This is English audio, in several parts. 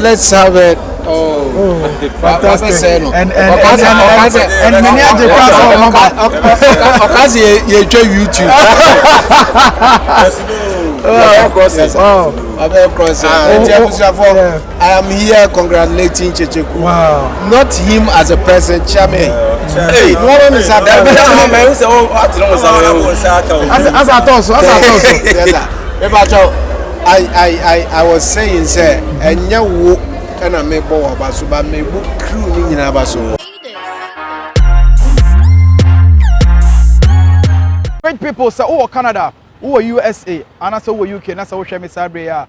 Let's have it. Fantastic. And many of the YouTube. I am here congratulating Kyekyeku. Wow. Not him as a person, Chairman. Hey, no one is at that. As I thought so. I was saying, sir, and you and I may bow about so, but may book crew in Abaso. Great people say, oh, Canada, oh, USA, and I say, oh, UK, and I say, oh, Shemi Sabria.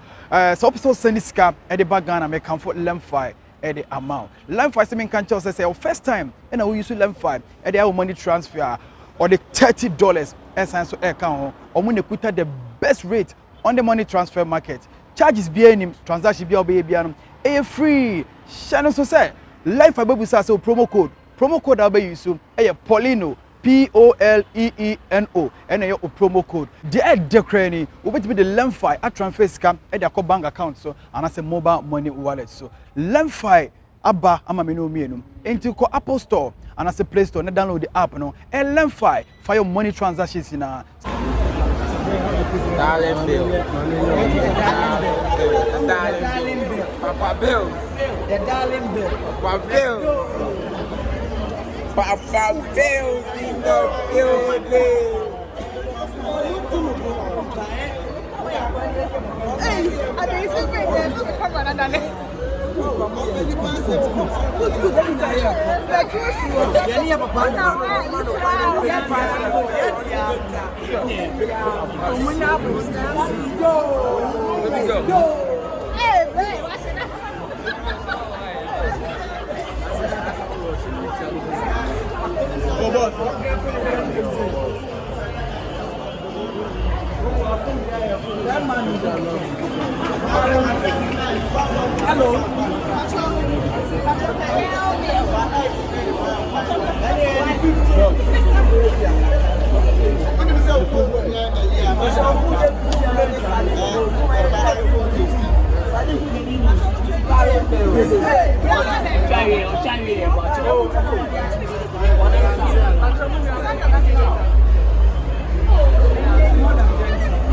So, episode send this scam at the back and I make comfort Lemfi at the amount. Lemfi, I mean, can't tell us, say, first time, and I will use Lemfi at the money transfer or the $30 as I account, or when they put at the best rate on the money transfer market. Charges be any transaction be obey free. Channel so say life ababu say promo code abayi use Poleeno Poleeno and your promo code the decrani will be the Lemfi at transfer scam at their bank account so and as a mobile money wallet so Lemfi abba amamino mienum into ko Apple Store and as a Play Store and download the app no and Lemfi for your money transactions in a Darling Bill. Papa Bill. The darling Bill. Papa Bill. Papa Bill in the building. Hey, I didn't say there's no camera on that. Hello.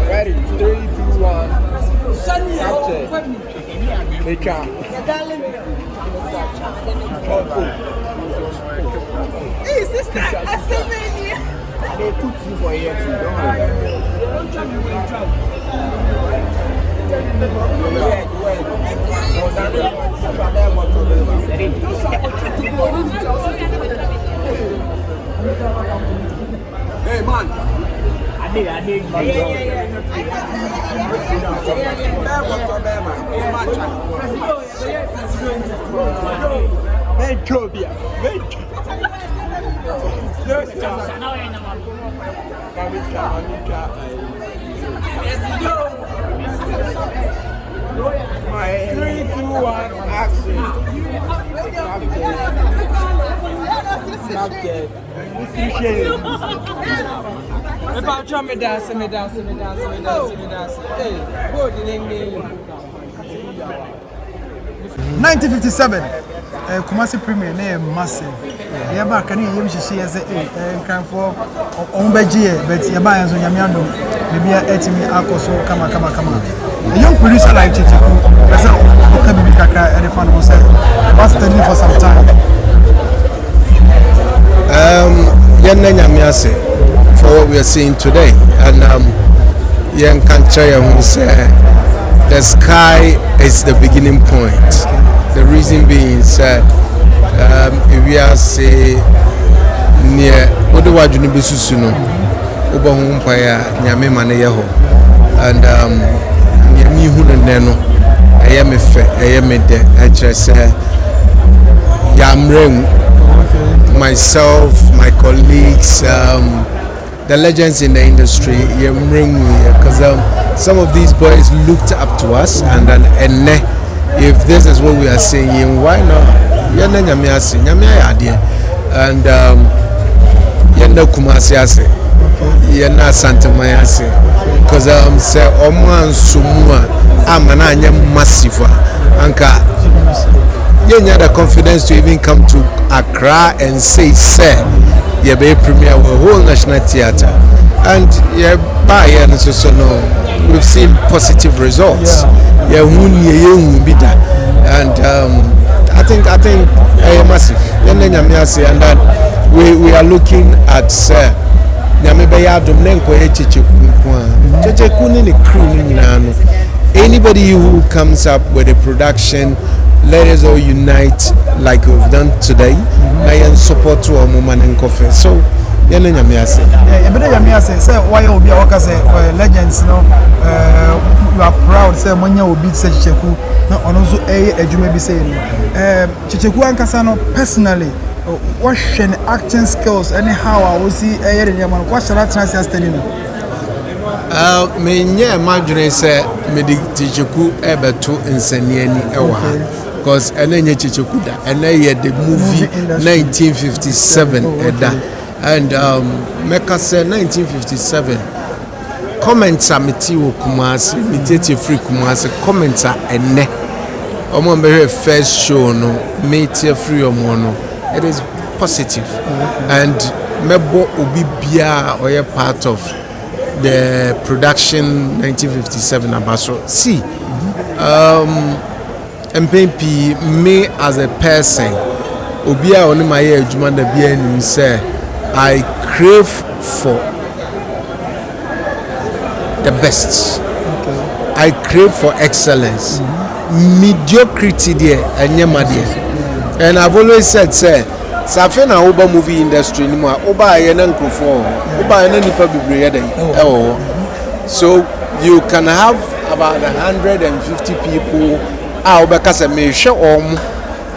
Ready? 3, 2, 1. Hey, sister, Asamoah. They put you for here too. Don't worry. Hey, man. I did. My 3, 2, 1, action. If I try me dance. Hey, go the name. 1957 Kumasi Premier name massive. Yeah, back and you see as a can for Ombeji, but Yabayan so Yamiando, maybe a etimi akoso kama. A young producer like Kyekyeku, person Okabi Kaka and the fan was studying for some time. For what we are seeing today, and Yan Kanchaya who said the sky is the beginning point. The reason being said, if we are say near Odawa Junibisuno, Uba Humpaya, Nyame Maneho, and Yami Hunano, I am a de, I just say, Yamrem, myself, my colleagues, the legends in the industry, because some of these boys looked up to us, and if this is what we are saying, why not? And Yenda Kumasi, Yena Santa Mayase, because say Oman Sumua, Amananya Massiva, Anka you had the confidence to even come to Accra and say, sir, you be premier of a whole national theatre. And yeah, by and so no, we've seen positive results. Yeah, and I think massive. And that we are looking at sir. Anybody who comes up with a production, let us all unite like we've done today. And support to our woman and coffee. So, you know, why you be a legends, you are proud. Say, when you beat Kyekyeku, and also you may be saying, Kyekyeku and Kasano personally. What's your acting skills? Anyhow, I will see a year in your man. What shall I translate studying? Me imagine say me di Kyekyeku ebe to nseniani ewa because ene nye Kyekyeku da ene ye the movie 1957 eda and make us say 1957 comments are meti wo Kumasi mitete free Kumasi comments are ene omo be first show no meti free omo no. It is positive, and Mebo Obi Bia or part of the production 1957 Abaso. See, MPP, me as a person, Obia only my age, man, the BN say, I crave for the best. I crave for excellence. Mediocrity there, and Yamadi. And I've always said, sir, Safena Oba movie industry anymore. Oba Yenan Kufo, Oba Yenan Pabi. So you can have about 150 people. Oba Casa may show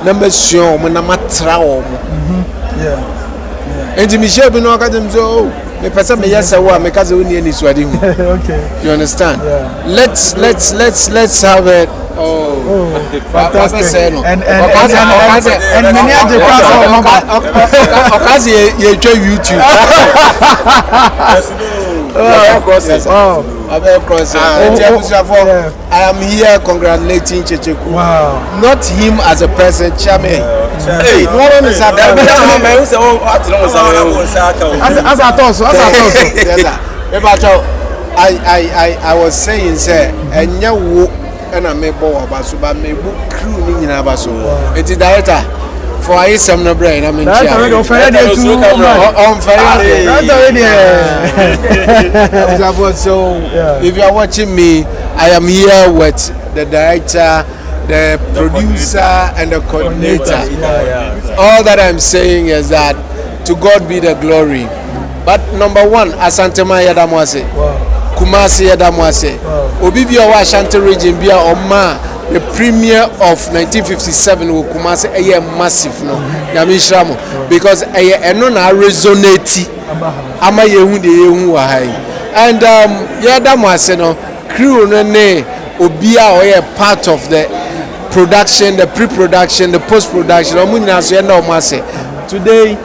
number show Manamatra. And to Michelle Binoka them so the person may yes, I want because we need sweating. Okay. You understand? Yeah. Let's have it. Oh, fantastic! And many of the YouTube. I am here congratulating Kyekyeku. Wow! Not him as a person, chairman. Hey, no one is at that. As I thought so. I was saying, sir, and you. And I may bow about so, but may book crew in Abaso. It's the director for I some no brain. I mean, so if you are watching me, I am here with the director, the producer, and the coordinator. All that I'm saying is that to God be the glory. But number one, Asamoah Yadamwase. Kumasi Yadamwase. Obibia wa Ashanti region bia Oma the premier of 1957 wo Kumasi eye massive no Yamishramo because eye eno na resonate ama yehu de yehu wa hai and Yadamwase no crew no ne obia oye part of the production, the pre-production, the post-production omunyina so yenda omase. Today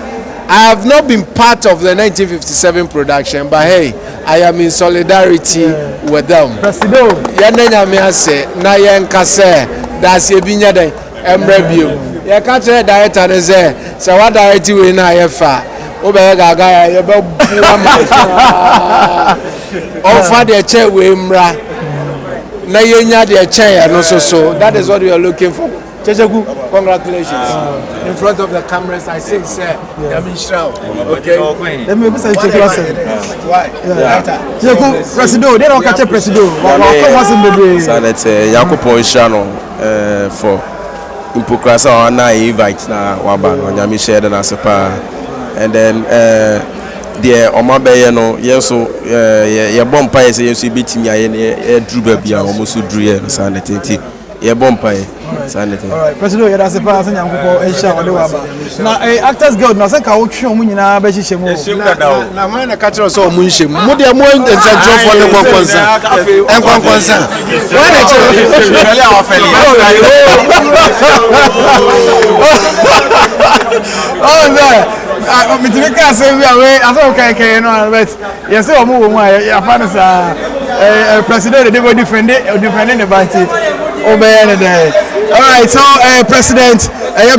I have not been part of the 1957 production, but hey, I am in solidarity with them. Presido, yanenya me ase na yenkase that's yebinya den emrebio. Ye ka tell director ne say what director we na yefa. Obe gaga ye be bua ma. Offer the chair we mra. Na yenya the chair no so. That is what we are looking for. Kyekyeku, congratulations. In front of the cameras, I say, sir, Yamishrao. Okay. Let me say Kyekyeku. Why? Kyekyeku, Presido, they don't catch a Presido. So that's Yakupo Ishano for Impokrasa or na invite na Waban on Yamished and Asamoah. And then the Omabe, no, yes, so your bomb pie is a beat me. I drew baby, I almost drew a sanity. Your bomb pie. Alright, President, you are the person who is going to now, Actors Guild, I think I will show you now. Now, when I catch us all, Munshi, Mudia Moon is a job for the concern. And concern. When I tell you, oh, I'm going to say we are away. I thought, okay, you know, but yes, I'm moving. I found us a president, they were defending the party. Obey any day. All right, so President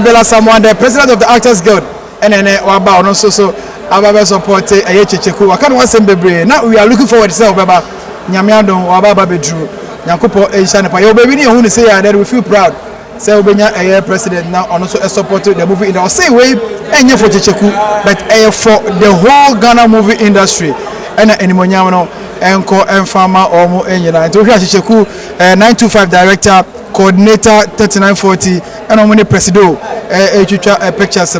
Bella Asamoah, the president of the Actors Guild, and then Waba also so Ababa support Kyekyeku. I can't want to say now we are looking forward to say Baba Nyamiado Waba Bedru Nyakupo Eshanepa. Your baby who say that we feel proud. Say Obenya president now and also support the movie in the same way and for Kyekyeku, but for the whole Ghana movie industry. And Animonyano Enko and Farmer Omo Enyana. To Kyekyeku 925 director. Coordinator 3940 and on the presido pictures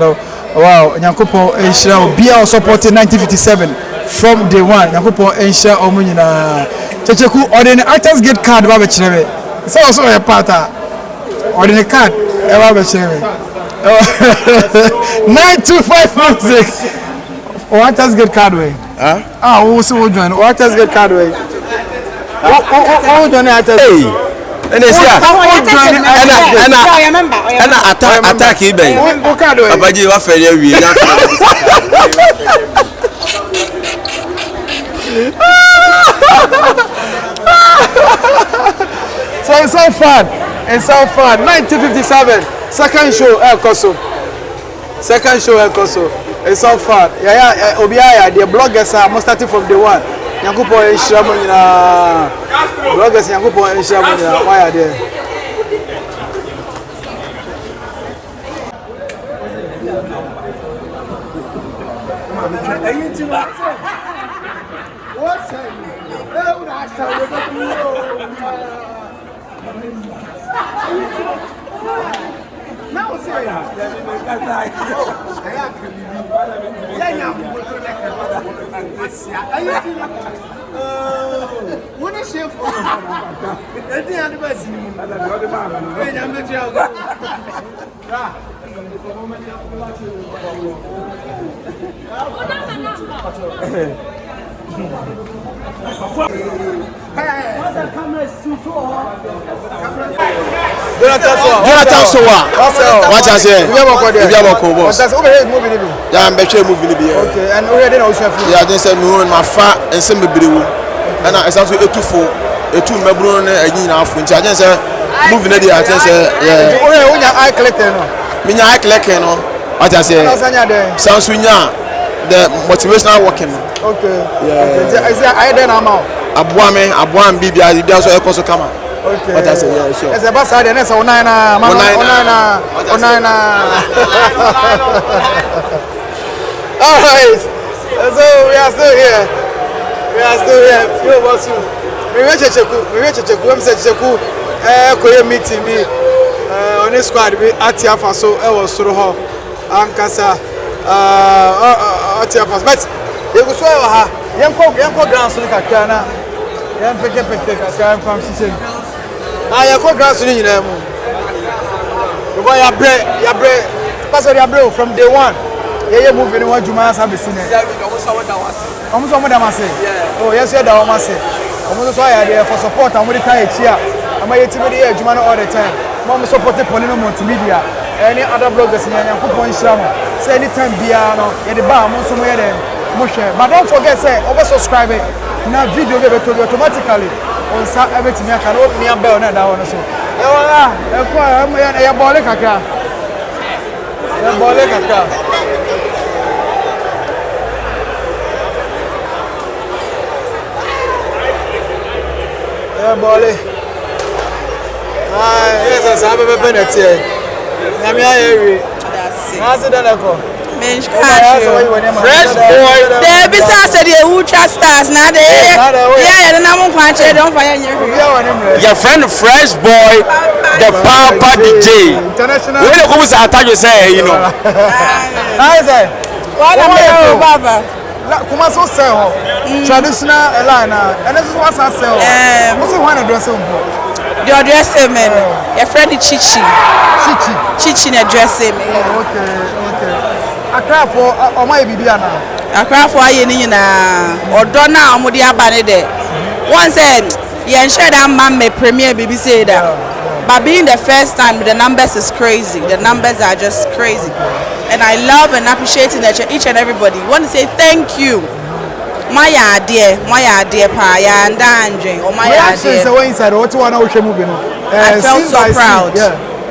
wow Nyankopo Ensha Bia supported 1957 from day one Nyankopo Ensha Omunina Kyekyeku or the Actors Guild card Baba Chinebe so also a part or the card Baba Chinebe 925 music or Actors Guild card way who also join Actors Guild card way join Actors and it's yeah. And attack even. Abaji wa fere wi na. So it's so fun. It's so fun. 1957 second show El Koso. Second show El Koso. It's so fun. Yeah, Obiaya, the bloggers are most starting from day one. Nyankupo Enshamu na bloggers Nyankupo Enshamu na why are there? Jonathan Sowa. What I say? We have movie. Yeah, I'm better movie. Okay, and we didn't also. Yeah, they said no, my fat and some baby. And I said to 2 members and you know, I just said moving the attendance. Yeah. Oh, when your eye collector, no. Me eye collector, no. What I say? Sounds the motivational working. Okay. Yeah. Is I then I'm out. Abuame, Bibi, I also also come. Okay. What I say? Yeah, sure. As a bus, I didn't say Onaina. All right. So we are still here. Yo, boss. We went to Kyekyeku. We said Kyekyeku. Koye meeting me. On the squad, we at Tiafaso. Was Suruho. Ankasa. At Tiafaso. But you go so Yanko Grand Sunikana. Yan peke kaka from Sicily. Yanko Grand Sunikana. You go ya bre. Pastor ya bre from day one. Yeah, moving what you must have seen. Almost oh, yes, you're the almost. Almost why I there for support. I'm with the here. I'm a team here, Jumano all the time. Mom supported Poleeno Multimedia. Any other bloggers in Yanko Shama. Say anytime Biano, at the bar, most somewhere there. But don't forget, say, over subscribe it. Now, video get automatically on everything. I can open your bell now. So, yeah, bole kaka. Bole. Yes, I have a benefit here. Fresh boy. They besides the ultra stars now. Yeah, the number one don't find your friend, Fresh boy, the Papa DJ. International. When the homes attack, you say, you know. What about Baba? Kumawood sell traditional line, and this is what's I sell. What's the one address? The address, man. Your friend Chichi address him. Okay. I cry for my Bibiana. I cry for Yenina or Donna Amudia Banede. One said, yeah, sure that man may premiere BBC that. But being the first time, the numbers is crazy. The numbers are just crazy. And I love and appreciating that each and everybody. Want to say thank you. My idea, pa, and Andre, or my idea. I felt so proud.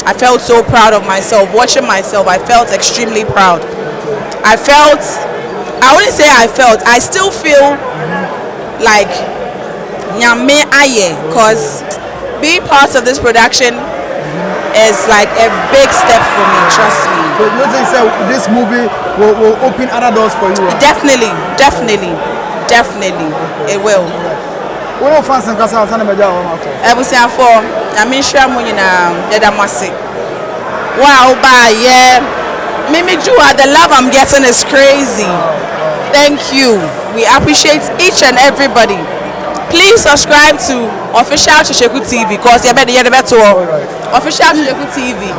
I felt so proud of myself. Watching myself, I felt extremely proud. I wouldn't say I still feel like Nyame Aye, because being part of this production is like a big step for me, trust me. So do you think this movie will open other doors for you? Definitely, it will. What are fans and Casa Sana Media? For Nyame Shra mo nyina deda mase. Wow, yeah. Mimi Jua, the love I'm getting is crazy. Thank you. We appreciate each and everybody. Please subscribe to Official Kyekyeku TV because you're better Official Kyekyeku TV.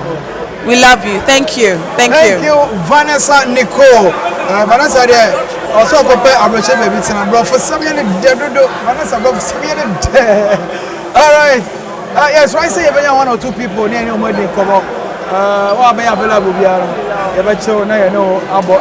We love you. Thank you, Vanessa Nicole. Vanessa, also compare Abrache baby bro for some Vanessa bro for some all right. Yes, right. Say you one or two people near your wedding come up. What available? You know about